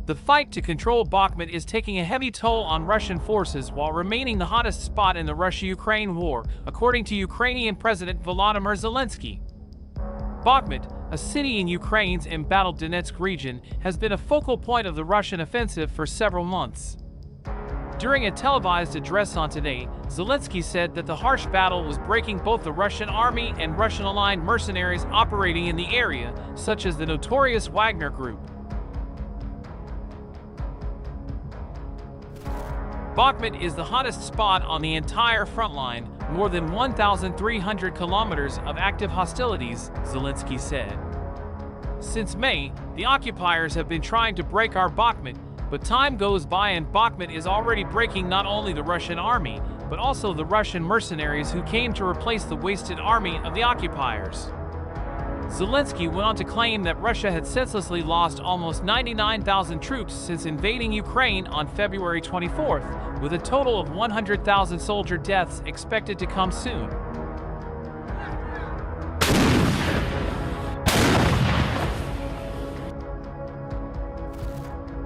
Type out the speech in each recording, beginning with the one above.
The fight to control Bakhmut is taking a heavy toll on Russian forces while remaining the hottest spot in the Russia-Ukraine war, according to Ukrainian President Volodymyr Zelensky. Bakhmut, a city in Ukraine's embattled Donetsk region, has been a focal point of the Russian offensive for several months. During a televised address on Today, Zelensky said that the harsh battle was breaking both the Russian army and Russian-aligned mercenaries operating in the area, such as the notorious Wagner Group. Bakhmut is the hottest spot on the entire front line, more than 1,300 kilometers of active hostilities, Zelensky said. Since May, the occupiers have been trying to break our Bakhmut, but time goes by and Bakhmut is already breaking not only the Russian army, but also the Russian mercenaries who came to replace the wasted army of the occupiers. Zelensky went on to claim that Russia had senselessly lost almost 99,000 troops since invading Ukraine on February 24th, with a total of 100,000 soldier deaths expected to come soon.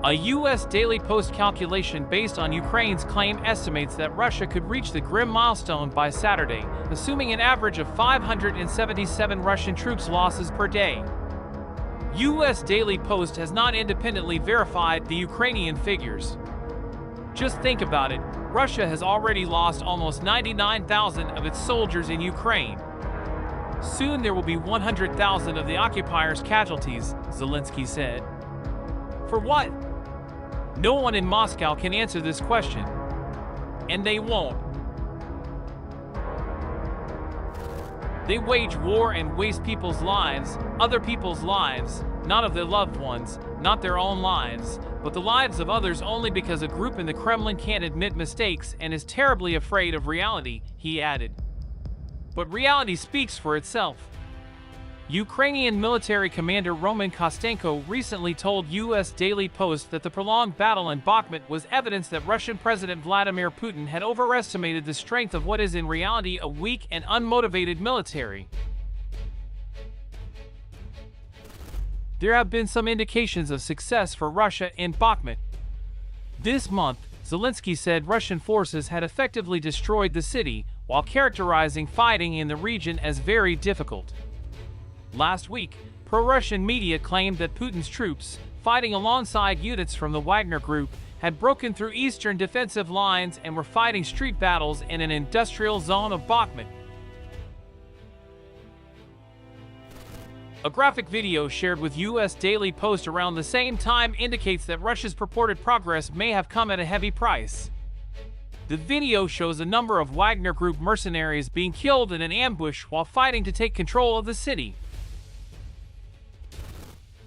A U.S. Daily Post calculation based on Ukraine's claim estimates that Russia could reach the grim milestone by Saturday, assuming an average of 577 Russian troops losses per day. U.S. Daily Post has not independently verified the Ukrainian figures. Just think about it, Russia has already lost almost 99,000 of its soldiers in Ukraine. Soon there will be 100,000 of the occupiers' casualties, Zelensky said. For what? No one in Moscow can answer this question. And they won't. They wage war and waste people's lives, other people's lives, not of their loved ones, not their own lives, but the lives of others only because a group in the Kremlin can't admit mistakes and is terribly afraid of reality, he added. But reality speaks for itself. Ukrainian military commander Roman Kostenko recently told U.S. Daily Post that the prolonged battle in Bakhmut was evidence that Russian President Vladimir Putin had overestimated the strength of what is in reality a weak and unmotivated military. There have been some indications of success for Russia in Bakhmut. This month, Zelensky said Russian forces had effectively destroyed the city, while characterizing fighting in the region as very difficult. Last week, pro-Russian media claimed that Putin's troops, fighting alongside units from the Wagner Group, had broken through eastern defensive lines and were fighting street battles in an industrial zone of Bakhmut. A graphic video shared with U.S. Daily Post around the same time indicates that Russia's purported progress may have come at a heavy price. The video shows a number of Wagner Group mercenaries being killed in an ambush while fighting to take control of the city.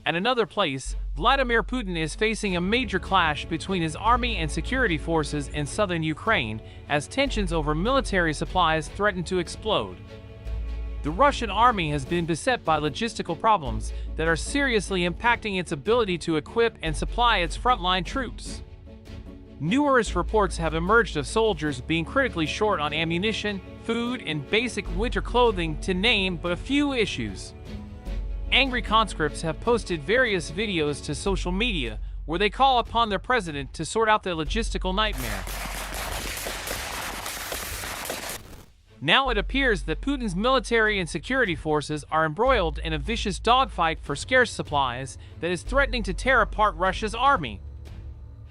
At another place, Vladimir Putin is facing a major clash between his army and security forces in southern Ukraine as tensions over military supplies threaten to explode. The Russian army has been beset by logistical problems that are seriously impacting its ability to equip and supply its frontline troops. Numerous reports have emerged of soldiers being critically short on ammunition, food, and basic winter clothing, to name but a few issues. Angry conscripts have posted various videos to social media where they call upon their president to sort out their logistical nightmare. Now it appears that Putin's military and security forces are embroiled in a vicious dogfight for scarce supplies that is threatening to tear apart Russia's army.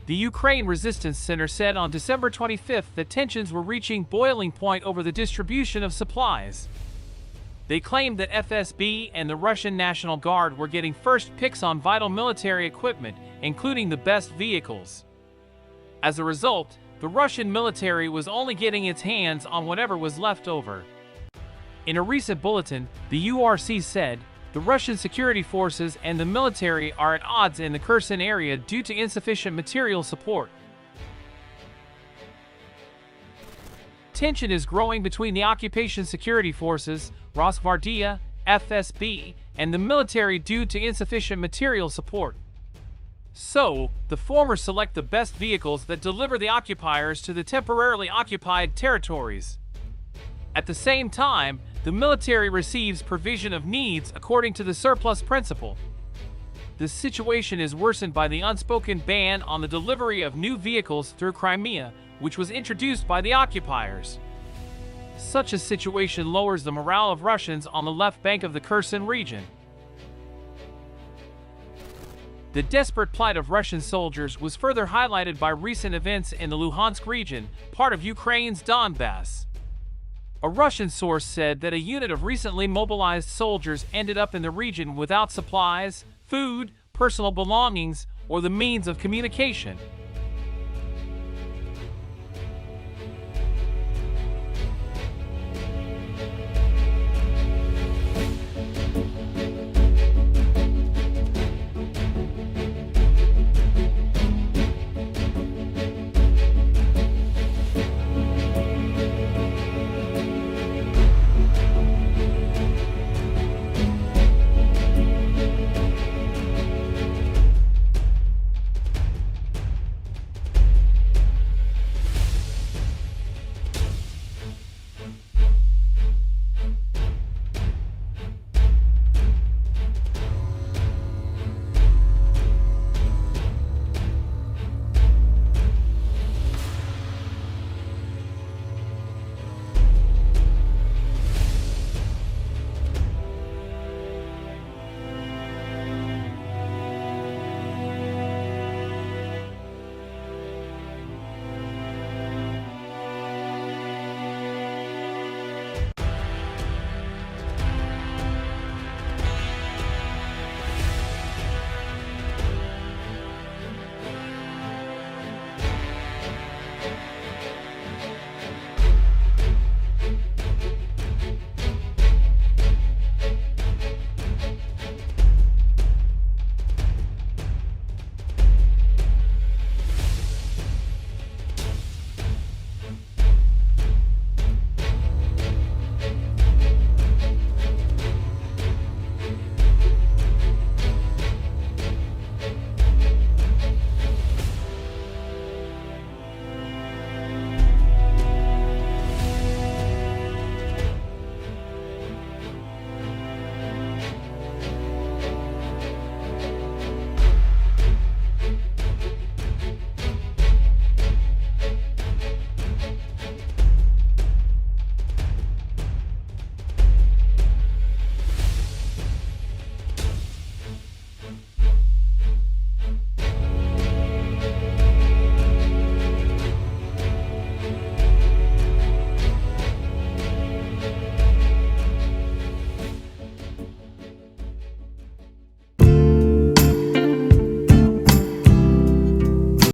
The Ukraine Resistance Center said on December 25th that tensions were reaching boiling point over the distribution of supplies. They claimed that FSB and the Russian National Guard were getting first picks on vital military equipment, including the best vehicles. As a result, the Russian military was only getting its hands on whatever was left over. In a recent bulletin, the URC said, the Russian security forces and the military are at odds in the Kherson area due to insufficient material support. Tension is growing between the occupation security forces, Rosgvardia, FSB, and the military due to insufficient material support. So, the former select the best vehicles that deliver the occupiers to the temporarily occupied territories. At the same time, The military receives provision of needs according to the surplus principle. The situation is worsened by the unspoken ban on the delivery of new vehicles through Crimea, which was introduced by the occupiers. Such a situation lowers the morale of Russians on the left bank of the Kherson region. The desperate plight of Russian soldiers was further highlighted by recent events in the Luhansk region, part of Ukraine's Donbass. A Russian source said that a unit of recently mobilized soldiers ended up in the region without supplies, food, personal belongings, or the means of communication.